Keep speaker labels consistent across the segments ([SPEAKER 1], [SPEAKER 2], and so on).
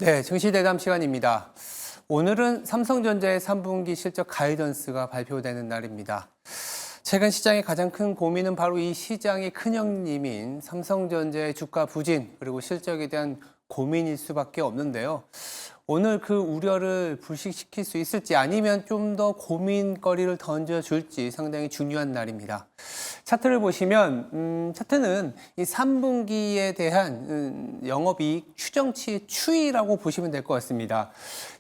[SPEAKER 1] 네, 증시대담 시간입니다. 오늘은 삼성전자의 3분기 실적 가이던스가 발표되는 날입니다. 최근 시장의 가장 큰 고민은 바로 이 시장의 큰형님인 삼성전자의 주가 부진 그리고 실적에 대한 고민일 수밖에 없는데요. 오늘 그 우려를 불식시킬 수 있을지 아니면 좀 더 고민거리를 던져줄지 상당히 중요한 날입니다. 차트를 보시면 차트는 이 3분기에 대한 영업이익 추정치 추이라고 보시면 될 것 같습니다.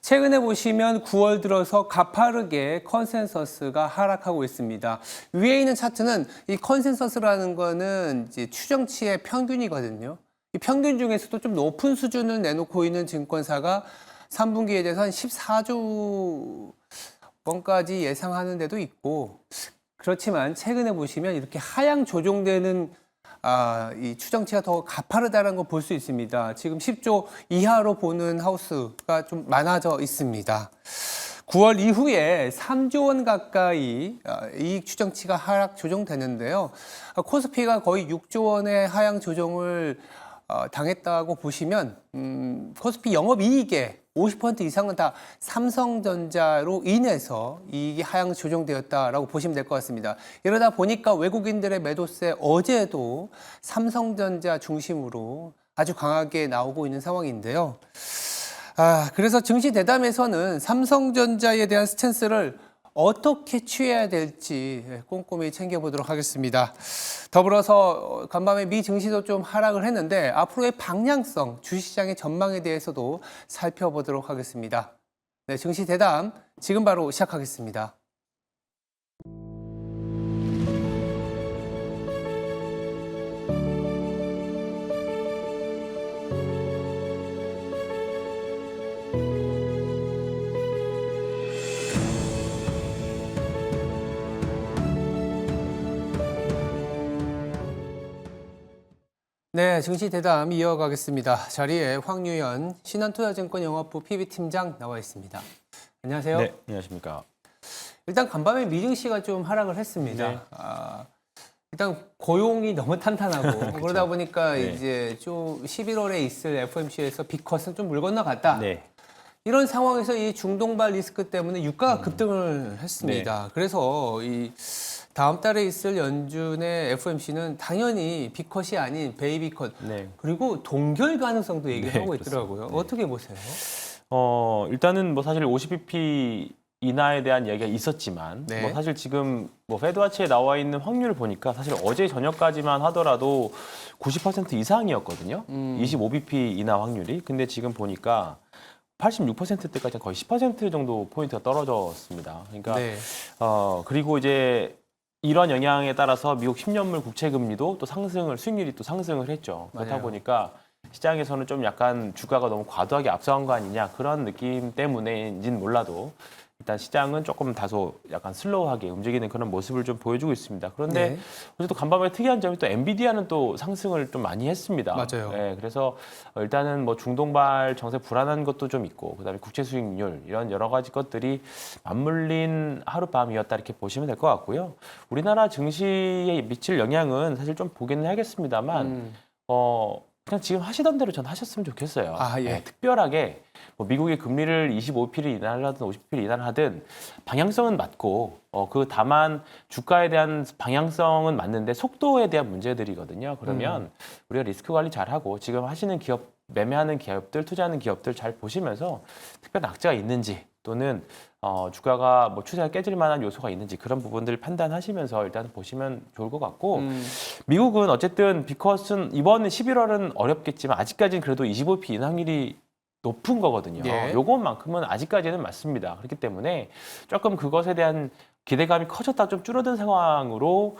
[SPEAKER 1] 최근에 보시면 9월 들어서 가파르게 컨센서스가 하락하고 있습니다. 위에 있는 차트는 이 컨센서스라는 거는 이제 추정치의 평균이거든요. 이 평균 중에서도 좀 높은 수준을 내놓고 있는 증권사가 3분기에 대해서 한 14조 원까지 예상하는 데도 있고, 그렇지만 최근에 보시면 이렇게 하향 조정되는 이 추정치가 더 가파르다는 걸 볼 수 있습니다. 지금 10조 이하로 보는 하우스가 좀 많아져 있습니다. 9월 이후에 3조 원 가까이 이익 추정치가 하락 조정되는데요. 코스피가 거의 6조 원의 하향 조정을 당했다고 보시면 코스피 영업이익의 50% 이상은 다 삼성전자로 인해서 이익이 하향 조정되었다라고 보시면 될 것 같습니다. 이러다 보니까 외국인들의 매도세 어제도 삼성전자 중심으로 아주 강하게 나오고 있는 상황인데요. 그래서 증시 대담에서는 삼성전자에 대한 스탠스를 어떻게 취해야 될지 꼼꼼히 챙겨보도록 하겠습니다. 더불어서 간밤에 미 증시도 좀 하락을 했는데 앞으로의 방향성, 주식시장의 전망에 대해서도 살펴보도록 하겠습니다. 네, 증시 대담 지금 바로 시작하겠습니다. 네, 증시 대담 이어가겠습니다. 자리에 황유연 신한투자증권 영업부 PB팀장 나와 있습니다. 안녕하세요.
[SPEAKER 2] 네, 안녕하십니까.
[SPEAKER 1] 일단 간밤에 미증시가 좀 하락을 했습니다.
[SPEAKER 2] 네.
[SPEAKER 1] 일단 고용이 너무 탄탄하고 그러다 보니까
[SPEAKER 2] 네.
[SPEAKER 1] 이제 좀 11월에 있을 FOMC에서 빅컷은 좀 물 건너갔다.
[SPEAKER 2] 네.
[SPEAKER 1] 이런 상황에서 이 중동발 리스크 때문에 유가가 급등을 했습니다.
[SPEAKER 2] 네.
[SPEAKER 1] 그래서 이 다음 달에 있을 연준의 FOMC는 당연히 빅컷이 아닌 베이비컷
[SPEAKER 2] 네.
[SPEAKER 1] 그리고 동결 가능성도 얘기하고
[SPEAKER 2] 네,
[SPEAKER 1] 있더라고요.
[SPEAKER 2] 그렇습니다. 네.
[SPEAKER 1] 어떻게 보세요?
[SPEAKER 2] 일단은 뭐 사실 50bp 인하에 대한 이야기가 있었지만
[SPEAKER 1] 네.
[SPEAKER 2] 뭐 사실 지금 뭐 페드와치에 나와 있는 확률을 보니까 사실 어제 저녁까지만 하더라도 90% 이상이었거든요. 25bp 인하 확률이. 근데 지금 보니까 86%대까지 거의 10% 정도 포인트가 떨어졌습니다. 그러니까
[SPEAKER 1] 네.
[SPEAKER 2] 그리고 이제 이런 영향에 따라서 미국 10년물 국채 금리도 또 수익률이 또 상승을 했죠. 그렇다
[SPEAKER 1] 맞아요.
[SPEAKER 2] 보니까 시장에서는 좀 약간 주가가 너무 과도하게 앞서간 거 아니냐 그런 느낌 때문에인지는 몰라도 일단 시장은 조금 다소 약간 슬로우하게 움직이는 그런 모습을 좀 보여주고 있습니다. 그런데
[SPEAKER 1] 네.
[SPEAKER 2] 어제 또 간밤에 특이한 점이 또 엔비디아는 또 상승을 좀 많이 했습니다.
[SPEAKER 1] 맞아요.
[SPEAKER 2] 네, 그래서 일단은 뭐 중동발 정세 불안한 것도 좀 있고 그다음에 국채 수익률 이런 여러 가지 것들이 맞물린 하룻밤이었다 이렇게 보시면 될 것 같고요. 우리나라 증시에 미칠 영향은 사실 좀 보기는 하겠습니다만 그냥 지금 하시던 대로 전 하셨으면 좋겠어요.
[SPEAKER 1] 예.
[SPEAKER 2] 네, 특별하게 뭐 미국의 금리를 25p를 인하를 하든 50p를 인하를 하든 방향성은 맞고 다만 주가에 대한 방향성은 맞는데 속도에 대한 문제들이거든요. 그러면 우리가 리스크 관리 잘하고 지금 하시는 기업, 매매하는 기업들, 투자하는 기업들 잘 보시면서 특별한 악재가 있는지 또는 주가가 뭐 추세가 깨질 만한 요소가 있는지 그런 부분들을 판단하시면서 일단 보시면 좋을 것 같고 미국은 어쨌든 빅컷은 이번 11월은 어렵겠지만 아직까지는 그래도 25p 인하율이 높은 거거든요.
[SPEAKER 1] 예.
[SPEAKER 2] 요것만큼은 아직까지는 맞습니다. 그렇기 때문에 조금 그것에 대한 기대감이 커졌다 좀 줄어든 상황으로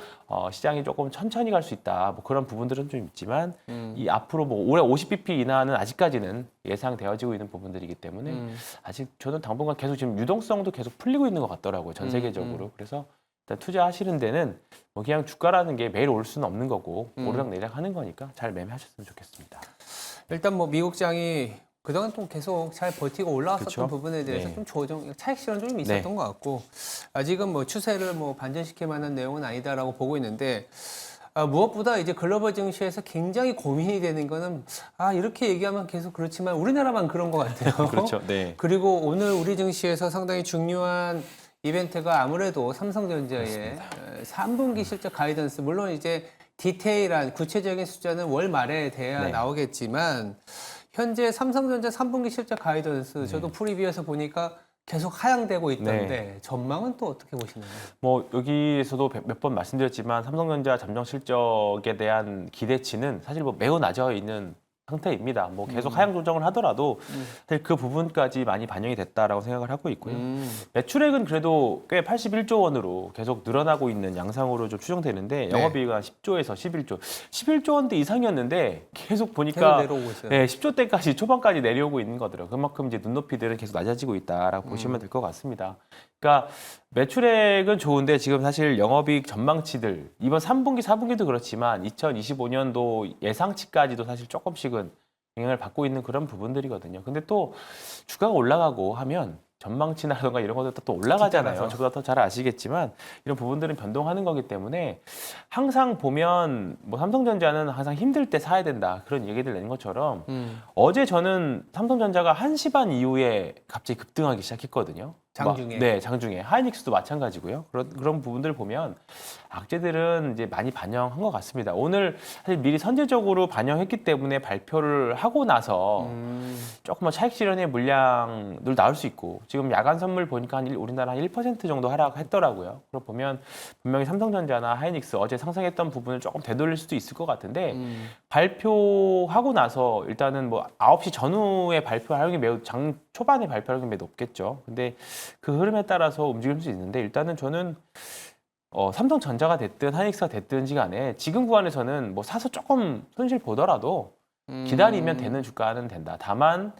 [SPEAKER 2] 시장이 조금 천천히 갈 수 있다. 뭐 그런 부분들은 좀 있지만 이 앞으로 뭐 올해 50bp 인하는 아직까지는 예상되어지고 있는 부분들이기 때문에 아직 저는 당분간 계속 지금 유동성도 계속 풀리고 있는 것 같더라고요. 전 세계적으로. 그래서 일단 투자하시는 데는 뭐 그냥 주가라는 게 매일 올 수는 없는 거고 오르락내리락 하는 거니까 잘 매매하셨으면 좋겠습니다.
[SPEAKER 1] 일단 뭐 미국장이 그동안 또 계속 잘 버티고 올라왔었던
[SPEAKER 2] 그쵸?
[SPEAKER 1] 부분에 대해서
[SPEAKER 2] 네.
[SPEAKER 1] 좀 조정, 차익 실현 좀 있었던
[SPEAKER 2] 네.
[SPEAKER 1] 것 같고 아직은 뭐 추세를 뭐 반전시킬 만한 내용은 아니다라고 보고 있는데 무엇보다 이제 글로벌 증시에서 굉장히 고민이 되는 거는 이렇게 얘기하면 계속 그렇지만 우리나라만 그런 것 같아요.
[SPEAKER 2] 그렇죠. 네.
[SPEAKER 1] 그리고 오늘 우리 증시에서 상당히 중요한 이벤트가 아무래도 삼성전자의 3분기 실적 가이던스, 물론 이제 디테일한 구체적인 숫자는 월 말에 돼야
[SPEAKER 2] 네.
[SPEAKER 1] 나오겠지만 현재 삼성전자 3분기 실적 가이던스 저도 프리뷰에서 보니까 계속 하향되고 있던데 전망은 또 어떻게 보시나요?
[SPEAKER 2] 뭐 여기에서도 몇 번 말씀드렸지만 삼성전자 잠정 실적에 대한 기대치는 사실 뭐 매우 낮아 있는 상태입니다. 뭐 계속 하향 조정을 하더라도 사실 그 부분까지 많이 반영이 됐다라고 생각을 하고 있고요. 매출액은 그래도 꽤 81조 원으로 계속 늘어나고 있는 양상으로 좀 추정되는데 영업이익은 한 10조에서 11조, 11조 원대 이상이었는데 계속 보니까
[SPEAKER 1] 계속 내려오고 있어요.
[SPEAKER 2] 네, 10조대까지 초반까지 내려오고 있는 거더라고요. 그만큼 이제 눈높이들은 계속 낮아지고 있다라고 보시면 될 것 같습니다. 그러니까 매출액은 좋은데 지금 사실 영업이익 전망치들 이번 3분기, 4분기도 그렇지만 2025년도 예상치까지도 사실 조금씩은 영향을 받고 있는 그런 부분들이거든요. 근데 또 주가가 올라가고 하면 전망치나든가 이런 것도 또 올라가잖아요.
[SPEAKER 1] 뒤따라서.
[SPEAKER 2] 저보다 더 잘 아시겠지만 이런 부분들은 변동하는 거기 때문에 항상 보면 뭐 삼성전자는 항상 힘들 때 사야 된다 그런 얘기들 내는 것처럼 어제 저는 삼성전자가 1시 반 이후에 갑자기 급등하기 시작했거든요.
[SPEAKER 1] 장중에.
[SPEAKER 2] 네, 장중에. 하이닉스도 마찬가지고요. 그런 부분들을 보면 악재들은 이제 많이 반영한 것 같습니다. 오늘 사실 미리 선제적으로 반영했기 때문에 발표를 하고 나서 조금 차익 실현의 물량들 나올 수 있고 지금 야간 선물 보니까 우리나라 한 1% 정도 하락했더라고요. 그럼 보면 분명히 삼성전자나 하이닉스 어제 상승했던 부분을 조금 되돌릴 수도 있을 것 같은데 발표하고 나서 일단은 뭐 9시 전후에 발표 활용이 매우 장 초반에 발표 활용이 매우 높겠죠. 근데 그 흐름에 따라서 움직일 수 있는데 일단은 저는 삼성전자가 됐든 하이닉스가 됐든지 간에 지금 구간에서는 뭐 사서 조금 손실 보더라도 기다리면 되는 주가는 된다. 다만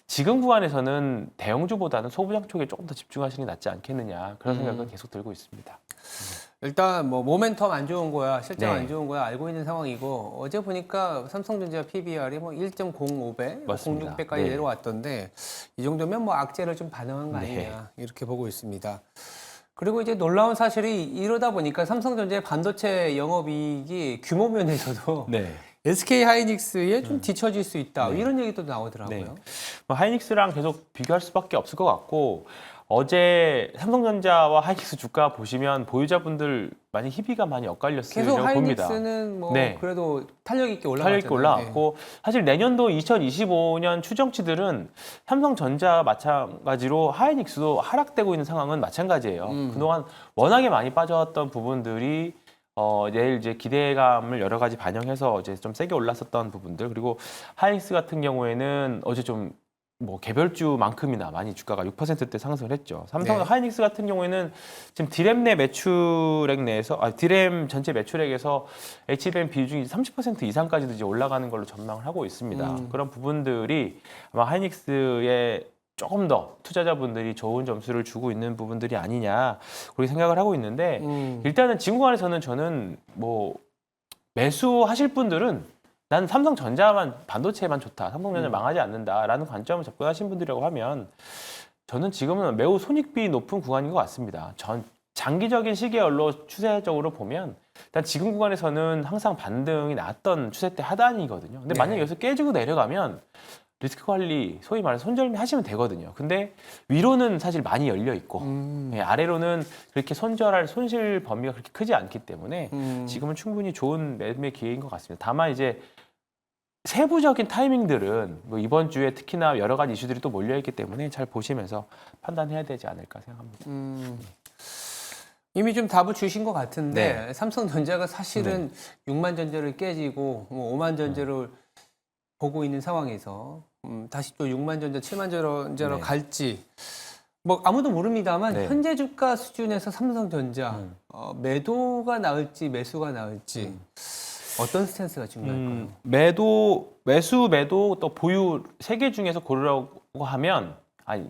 [SPEAKER 2] 지금 구간에서는 대형주보다는 소부장 쪽에 조금 더 집중하시는 게 낫지 않겠느냐 그런 생각은 계속 들고 있습니다.
[SPEAKER 1] 일단 뭐 모멘텀 안 좋은 거야, 실적
[SPEAKER 2] 네.
[SPEAKER 1] 안 좋은 거야 알고 있는 상황이고 어제 보니까 삼성전자 PBR이 뭐 1.05배,
[SPEAKER 2] 맞습니다.
[SPEAKER 1] 06배까지
[SPEAKER 2] 네.
[SPEAKER 1] 내려왔던데 이 정도면 뭐 악재를 좀 반영한 거
[SPEAKER 2] 네.
[SPEAKER 1] 아니냐 이렇게 보고 있습니다. 그리고 이제 놀라운 사실이 이러다 보니까 삼성전자의 반도체 영업이익이 규모 면에서도
[SPEAKER 2] 네.
[SPEAKER 1] SK 하이닉스에 좀 뒤처질 수 있다 이런 얘기도 나오더라고요.
[SPEAKER 2] 네. 뭐 하이닉스랑 계속 비교할 수밖에 없을 것 같고 어제 삼성전자와 하이닉스 주가 보시면 보유자분들 많이 희비가 많이 엇갈렸을
[SPEAKER 1] 계속
[SPEAKER 2] 거라고 봅니다.
[SPEAKER 1] 하이닉스는 뭐
[SPEAKER 2] 네.
[SPEAKER 1] 그래도 탄력 있게 올라갔잖아요.
[SPEAKER 2] 탄력 있게 올라왔고 사실 내년도 2025년 추정치들은 삼성전자 마찬가지로 하이닉스도 하락되고 있는 상황은 마찬가지예요. 그동안 워낙에 많이 빠져왔던 부분들이 내일 이제 기대감을 여러 가지 반영해서 이제 좀 세게 올랐었던 부분들 그리고 하이닉스 같은 경우에는 어제 좀 뭐 개별주만큼이나 많이 주가가 6%대 상승을 했죠. 삼성
[SPEAKER 1] 네.
[SPEAKER 2] 하이닉스 같은 경우에는 지금 디램 내 매출액 내에서 디램 전체 매출액에서 HBM 비중이 30% 이상까지도 이제 올라가는 걸로 전망을 하고 있습니다. 그런 부분들이 아마 하이닉스의 조금 더 투자자분들이 좋은 점수를 주고 있는 부분들이 아니냐 그렇게 생각을 하고 있는데 일단은 지금 구간에서는 저는 뭐 매수하실 분들은 난 삼성전자만 반도체만 좋다. 삼성전자 망하지 않는다라는 관점을 접근하신 분들이라고 하면 저는 지금은 매우 손익비 높은 구간인 것 같습니다. 장기적인 시계열로 추세적으로 보면 일단 지금 구간에서는 항상 반등이 나왔던 추세 때 하단이거든요. 근데 만약에 여기서 깨지고 내려가면 리스크 관리, 소위 말해서 손절미 하시면 되거든요. 근데 위로는 사실 많이 열려 있고 아래로는 그렇게 손절할 손실 범위가 그렇게 크지 않기 때문에 지금은 충분히 좋은 매매 기회인 것 같습니다. 다만 이제 세부적인 타이밍들은 뭐 이번 주에 특히나 여러 가지 이슈들이 또 몰려있기 때문에 잘 보시면서 판단해야 되지 않을까 생각합니다.
[SPEAKER 1] 이미 좀 답을 주신 것 같은데 삼성전자가 사실은 6만 전자를 깨지고 뭐 5만 전자를 보고 있는 상황에서 다시 또 6만 전자, 7만 전자로 갈지 뭐 아무도 모릅니다만 현재 주가 수준에서 삼성전자 매도가 나을지 매수가 나을지 어떤 스탠스가 중요할까요?
[SPEAKER 2] 매도 또 보유 세 개 중에서 고르라고 하면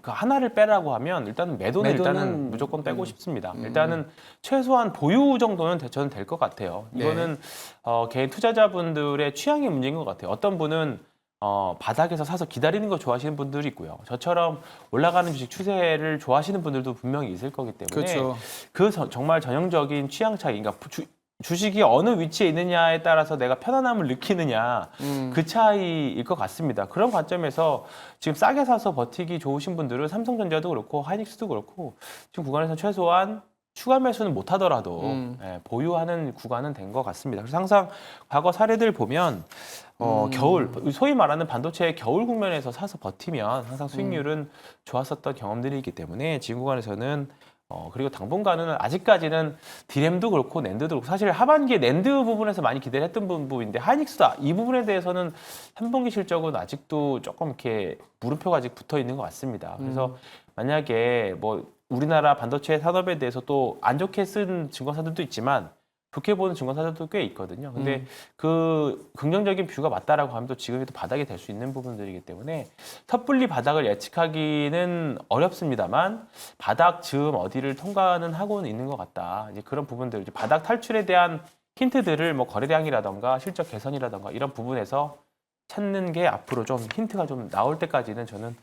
[SPEAKER 2] 그 하나를 빼라고 하면 일단은 매도는 일단은 무조건 빼고 싶습니다. 일단은 최소한 보유 정도는 저는 될 것 같아요. 이거는 개인 투자자분들의 취향의 문제인 것 같아요. 어떤 분은 바닥에서 사서 기다리는 거 좋아하시는 분들이 있고요. 저처럼 올라가는 주식 추세를 좋아하시는 분들도 분명히 있을 거기 때문에
[SPEAKER 1] 그렇죠.
[SPEAKER 2] 정말 전형적인 취향 차이, 그러니까 주식이 어느 위치에 있느냐에 따라서 내가 편안함을 느끼느냐 그 차이일 것 같습니다. 그런 관점에서 지금 싸게 사서 버티기 좋으신 분들은 삼성전자도 그렇고 하이닉스도 그렇고 지금 구간에서 최소한 추가 매수는 못 하더라도 보유하는 구간은 된 것 같습니다. 그래서 항상 과거 사례들 보면 겨울, 소위 말하는 반도체의 겨울 국면에서 사서 버티면 항상 수익률은 좋았었던 경험들이 있기 때문에 지금 구간에서는 그리고 당분간은 아직까지는 디램도 그렇고 낸드도 그렇고 사실 하반기에 낸드 부분에서 많이 기대를 했던 부분인데 하이닉스도 이 부분에 대해서는 3분기 실적은 아직도 조금 이렇게 물음표가 아직 붙어 있는 것 같습니다. 그래서 만약에 뭐 우리나라 반도체 산업에 대해서 또 안 좋게 쓴 증권사들도 있지만 좋게 보는 증권사들도 꽤 있거든요. 근데 그 긍정적인 뷰가 맞다라고 하면 또 지금이 또 바닥이 될 수 있는 부분들이기 때문에 섣불리 바닥을 예측하기는 어렵습니다만 바닥 즈음 어디를 통과는 하고는 있는 것 같다. 이제 그런 부분들, 이제 바닥 탈출에 대한 힌트들을 뭐 거래량이라던가 실적 개선이라던가 이런 부분에서 찾는 게 앞으로 좀 힌트가 좀 나올 때까지는 저는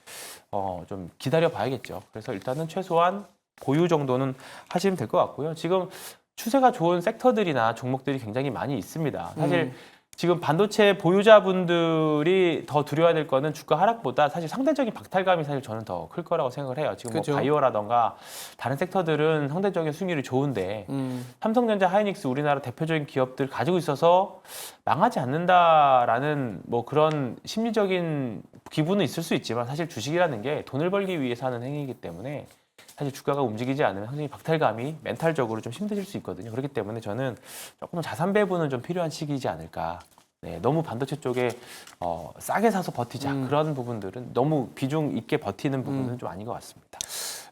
[SPEAKER 2] 좀 기다려 봐야겠죠. 그래서 일단은 최소한 보유 정도는 하시면 될 것 같고요. 지금 추세가 좋은 섹터들이나 종목들이 굉장히 많이 있습니다. 사실 지금 반도체 보유자분들이 더 두려워야 될 거는 주가 하락보다 사실 상대적인 박탈감이 사실 저는 더 클 거라고 생각을 해요. 지금
[SPEAKER 1] 그죠.
[SPEAKER 2] 뭐 바이오라던가 다른 섹터들은 상대적인 수익률이 좋은데 삼성전자, 하이닉스 우리나라 대표적인 기업들 가지고 있어서 망하지 않는다라는 뭐 그런 심리적인 기분은 있을 수 있지만 사실 주식이라는 게 돈을 벌기 위해서 하는 행위이기 때문에 사실 주가가 움직이지 않으면 상당히 박탈감이 멘탈적으로 좀 힘드실 수 있거든요. 그렇기 때문에 저는 조금 자산 배분은 좀 필요한 시기이지 않을까. 네, 너무 반도체 쪽에 싸게 사서 버티자 그런 부분들은 너무 비중 있게 버티는 부분은 좀 아닌 것 같습니다.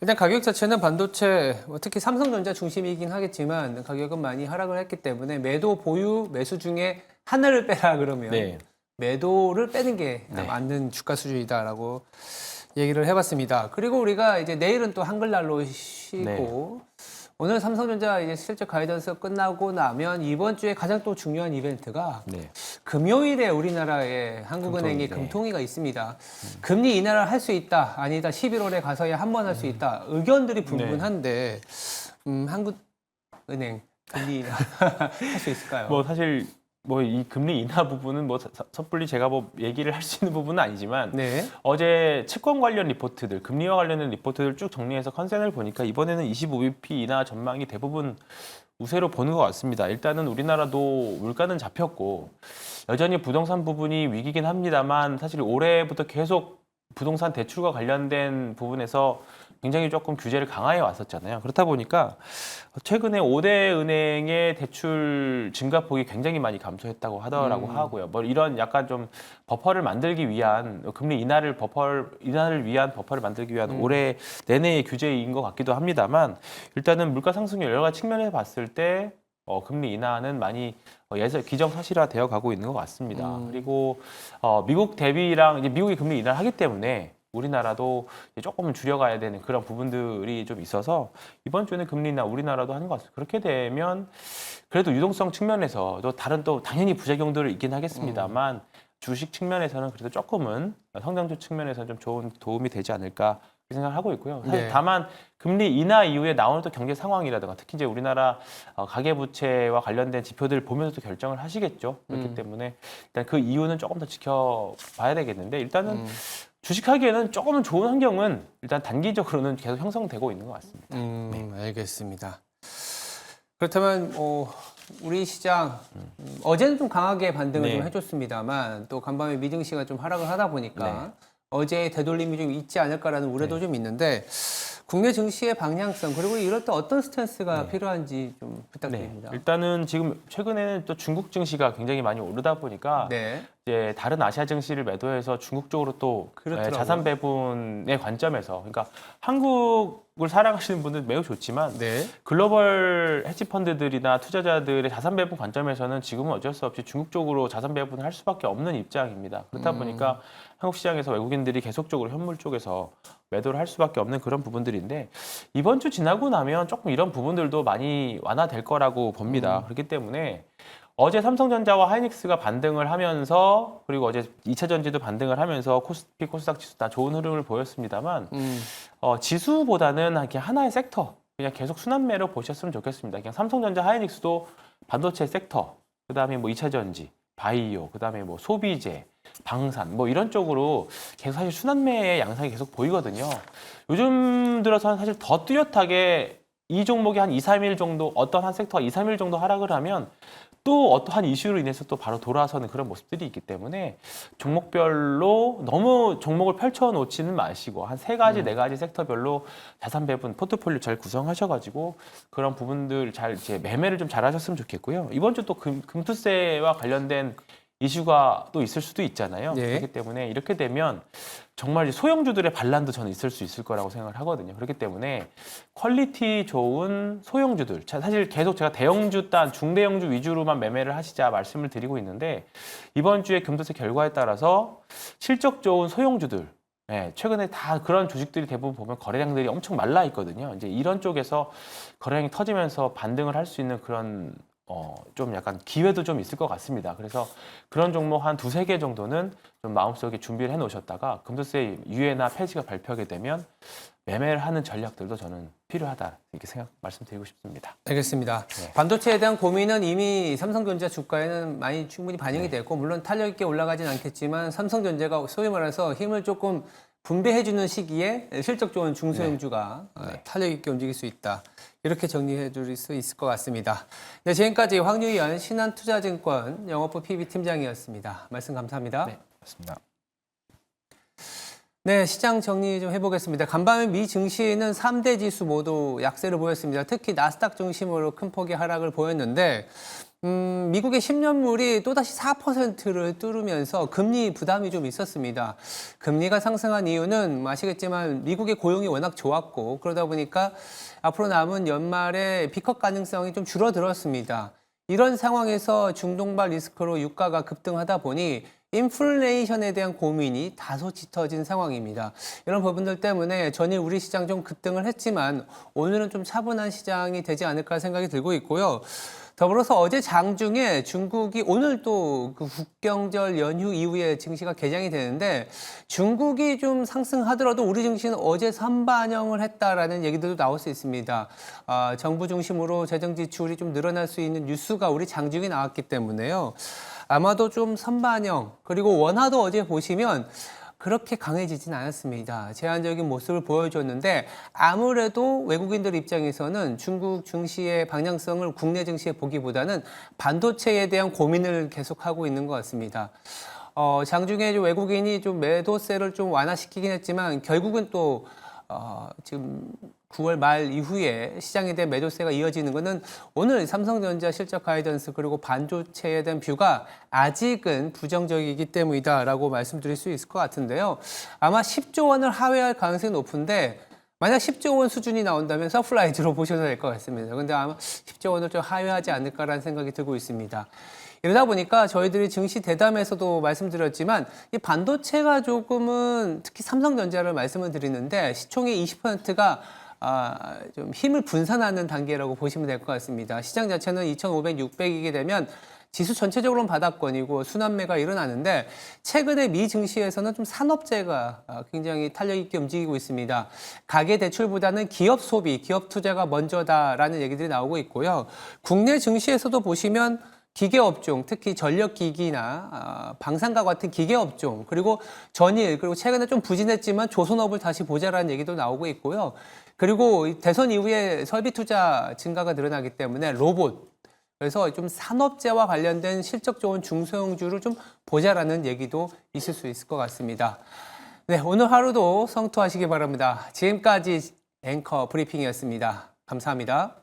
[SPEAKER 1] 일단 가격 자체는 반도체, 특히 삼성전자 중심이긴 하겠지만 가격은 많이 하락을 했기 때문에 매도, 보유, 매수 중에 하나를 빼라 그러면
[SPEAKER 2] 네.
[SPEAKER 1] 매도를 빼는 게
[SPEAKER 2] 네.
[SPEAKER 1] 맞는 주가 수준이다라고 얘기를 해봤습니다. 그리고 우리가 이제 내일은 또 한글날로 쉬고 오늘 삼성전자 이제 실적 가이던스 끝나고 나면 이번 주에 가장 또 중요한 이벤트가
[SPEAKER 2] 네.
[SPEAKER 1] 금요일에 우리나라에 한국은행이
[SPEAKER 2] 금통위, 네.
[SPEAKER 1] 금통위가 있습니다. 금리 인하를 할 수 있다, 아니다, 11월에 가서야 한 번 할 수 있다. 의견들이 분분한데 한국은행 금리 인하 할 수 있을까요?
[SPEAKER 2] 뭐 사실 뭐 이 금리 인하 부분은 뭐 섣불리 제가 뭐 얘기를 할 수 있는 부분은 아니지만
[SPEAKER 1] 네.
[SPEAKER 2] 어제 채권 관련 리포트들, 금리와 관련된 리포트들 쭉 정리해서 컨센을 보니까 이번에는 25bp 인하 전망이 대부분 우세로 보는 것 같습니다. 일단은 우리나라도 물가는 잡혔고 여전히 부동산 부분이 위기긴 합니다만 사실 올해부터 계속 부동산 대출과 관련된 부분에서 굉장히 조금 규제를 강화해 왔었잖아요. 그렇다 보니까 최근에 5대 은행의 대출 증가폭이 굉장히 많이 감소했다고 하더라고 하고요. 뭐 이런 약간 좀 버퍼를 만들기 위한 금리 인하를 위한 버퍼를 만들기 위한 올해 내내의 규제인 것 같기도 합니다만 일단은 물가 상승 여러 가지 측면에서 봤을 때 금리 인하는 많이 기정사실화 되어 가고 있는 것 같습니다. 그리고 미국 대비랑 이제 미국이 금리 인하를 하기 때문에 우리나라도 조금은 줄여가야 되는 그런 부분들이 좀 있어서 이번 주에는 금리 인하 우리나라도 하는 것 같습니다. 그렇게 되면 그래도 유동성 측면에서도 다른 또 당연히 부작용들이 있긴 하겠습니다만 주식 측면에서는 그래도 조금은 성장주 측면에서는 좀 좋은 도움이 되지 않을까 생각을 하고 있고요. 사실
[SPEAKER 1] 네.
[SPEAKER 2] 다만 금리 인하 이후에 나오는 또 경제 상황이라든가 특히 이제 우리나라 가계부채와 관련된 지표들을 보면서 또 결정을 하시겠죠. 그렇기 때문에 일단 그 이유는 조금 더 지켜봐야 되겠는데 일단은 주식하기에는 조금은 좋은 환경은 일단 단기적으로는 계속 형성되고 있는 것 같습니다.
[SPEAKER 1] 알겠습니다. 그렇다면 우리 시장 어제는 좀 강하게 반등을
[SPEAKER 2] 네.
[SPEAKER 1] 좀 해줬습니다만 또 간밤에 미증시가 좀 하락을 하다 보니까 어제 되돌림이 좀 있지 않을까라는 우려도 좀 있는데 국내 증시의 방향성 그리고 이럴 때 어떤 스탠스가 필요한지 좀 부탁드립니다.
[SPEAKER 2] 일단은 지금 최근에는 또 중국 증시가 굉장히 많이 오르다 보니까
[SPEAKER 1] 네.
[SPEAKER 2] 이제 다른 아시아 증시를 매도해서 중국 쪽으로 또
[SPEAKER 1] 그렇더라고요.
[SPEAKER 2] 자산 배분의 관점에서 그러니까 한국을 사랑하시는 분들 매우 좋지만
[SPEAKER 1] 네.
[SPEAKER 2] 글로벌 헤지 펀드들이나 투자자들의 자산 배분 관점에서는 지금은 어쩔 수 없이 중국 쪽으로 자산 배분을 할 수밖에 없는 입장입니다. 그렇다 보니까 한국 시장에서 외국인들이 계속적으로 현물 쪽에서 매도를 할 수밖에 없는 그런 부분들인데 이번 주 지나고 나면 조금 이런 부분들도 많이 완화될 거라고 봅니다. 그렇기 때문에 어제 삼성전자와 하이닉스가 반등을 하면서 그리고 어제 2차 전지도 반등을 하면서 코스피, 코스닥 지수 다 좋은 흐름을 보였습니다만 지수보다는 이렇게 하나의 섹터 그냥 계속 순환매로 보셨으면 좋겠습니다. 그냥 삼성전자, 하이닉스도 반도체 섹터, 그다음에 뭐 2차 전지, 바이오, 그다음에 뭐 소비재, 방산 뭐 이런 쪽으로 계속 사실 순환매의 양상이 계속 보이거든요. 요즘 들어서는 사실 더 뚜렷하게 이 종목이 한 2, 3일 정도 어떤 한 섹터가 2, 3일 정도 하락을 하면 또 어떠한 이슈로 인해서 또 바로 돌아서는 그런 모습들이 있기 때문에 종목별로 너무 종목을 펼쳐 놓지는 마시고 한 세 가지, 네 가지 섹터별로 자산 배분 포트폴리오 잘 구성하셔가지고 그런 부분들 잘 이제 매매를 좀 잘하셨으면 좋겠고요. 이번 주 또 금투세와 관련된 이슈가 또 있을 수도 있잖아요.
[SPEAKER 1] 네.
[SPEAKER 2] 그렇기 때문에 이렇게 되면 정말 이제 소형주들의 반란도 저는 있을 수 있을 거라고 생각을 하거든요. 그렇기 때문에 퀄리티 좋은 소형주들, 사실 계속 제가 대형주 단 중대형주 위주로만 매매를 하시자 말씀을 드리고 있는데 이번 주에 금투세 결과에 따라서 실적 좋은 소형주들, 최근에 다 그런 주식들이 대부분 보면 거래량들이 엄청 말라 있거든요. 이제 이런 쪽에서 거래량이 터지면서 반등을 할 수 있는 그런 좀 약간 기회도 좀 있을 것 같습니다. 그래서 그런 종목 한 두세 개 정도는 좀 마음속에 준비를 해 놓으셨다가 금투세 유예나 폐지가 발표하게 되면 매매를 하는 전략들도 저는 필요하다 이렇게 말씀드리고 싶습니다.
[SPEAKER 1] 알겠습니다.
[SPEAKER 2] 네.
[SPEAKER 1] 반도체에 대한 고민은 이미 삼성전자 주가에는 많이 충분히 반영이 됐고 물론 탄력 있게 올라가진 않겠지만 삼성전자가 소위 말해서 힘을 조금 분배해주는 시기에 실적 좋은 중소형주가 탄력 있게 움직일 수 있다. 이렇게 정리해 줄 수 있을 것 같습니다. 네, 지금까지 황유현 신한투자증권 영업부 PB팀장이었습니다. 말씀 감사합니다.
[SPEAKER 2] 네, 맞습니다.
[SPEAKER 1] 네, 시장 정리 좀 해보겠습니다. 간밤에 미 증시는 3대 지수 모두 약세를 보였습니다. 특히 나스닥 중심으로 큰 폭의 하락을 보였는데 미국의 10년물이 또다시 4%를 뚫으면서 금리 부담이 좀 있었습니다. 금리가 상승한 이유는 아시겠지만 미국의 고용이 워낙 좋았고 그러다 보니까 앞으로 남은 연말에 피컷 가능성이 좀 줄어들었습니다. 이런 상황에서 중동발 리스크로 유가가 급등하다 보니 인플레이션에 대한 고민이 다소 짙어진 상황입니다. 이런 부분들 때문에 전일 우리 시장 좀 급등을 했지만 오늘은 좀 차분한 시장이 되지 않을까 생각이 들고 있고요. 더불어서 어제 장중에 중국이 오늘 또 그 국경절 연휴 이후에 증시가 개장이 되는데 중국이 좀 상승하더라도 우리 증시는 어제 선반영을 했다라는 얘기들도 나올 수 있습니다. 정부 중심으로 재정 지출이 좀 늘어날 수 있는 뉴스가 우리 장중에 나왔기 때문에요. 아마도 좀 선반영 그리고 원화도 어제 보시면 그렇게 강해지진 않았습니다. 제한적인 모습을 보여줬는데 아무래도 외국인들 입장에서는 중국 증시의 방향성을 국내 증시에 보기보다는 반도체에 대한 고민을 계속하고 있는 것 같습니다. 장중에 외국인이 좀 매도세를 좀 완화시키긴 했지만 결국은 또 지금 9월 말 이후에 시장에 대한 매도세가 이어지는 것은 오늘 삼성전자 실적 가이던스 그리고 반도체에 대한 뷰가 아직은 부정적이기 때문이다라고 말씀드릴 수 있을 것 같은데요. 아마 10조 원을 하회할 가능성이 높은데 만약 10조 원 수준이 나온다면 서프라이즈로 보셔도 될 것 같습니다. 그런데 아마 10조 원을 좀 하회하지 않을까라는 생각이 들고 있습니다. 이러다 보니까 저희들이 증시 대담에서도 말씀드렸지만 이 반도체가 조금은 특히 삼성전자를 말씀을 드리는데 시총의 20%가 좀 힘을 분산하는 단계라고 보시면 될 것 같습니다. 시장 자체는 2,500, 600이게 되면 지수 전체적으로는 바닥권이고 순환매가 일어나는데 최근에 미 증시에서는 좀 산업재가 굉장히 탄력 있게 움직이고 있습니다. 가계 대출보다는 기업 소비, 기업 투자가 먼저다라는 얘기들이 나오고 있고요. 국내 증시에서도 보시면 기계업종, 특히 전력기기나 방산과 같은 기계업종, 그리고 전일, 그리고 최근에 좀 부진했지만 조선업을 다시 보자라는 얘기도 나오고 있고요. 그리고 대선 이후에 설비 투자 증가가 늘어나기 때문에 로봇, 그래서 좀 산업재와 관련된 실적 좋은 중소형주를 좀 보자라는 얘기도 있을 수 있을 것 같습니다. 네, 오늘 하루도 성투하시기 바랍니다. 지금까지 앵커 브리핑이었습니다. 감사합니다.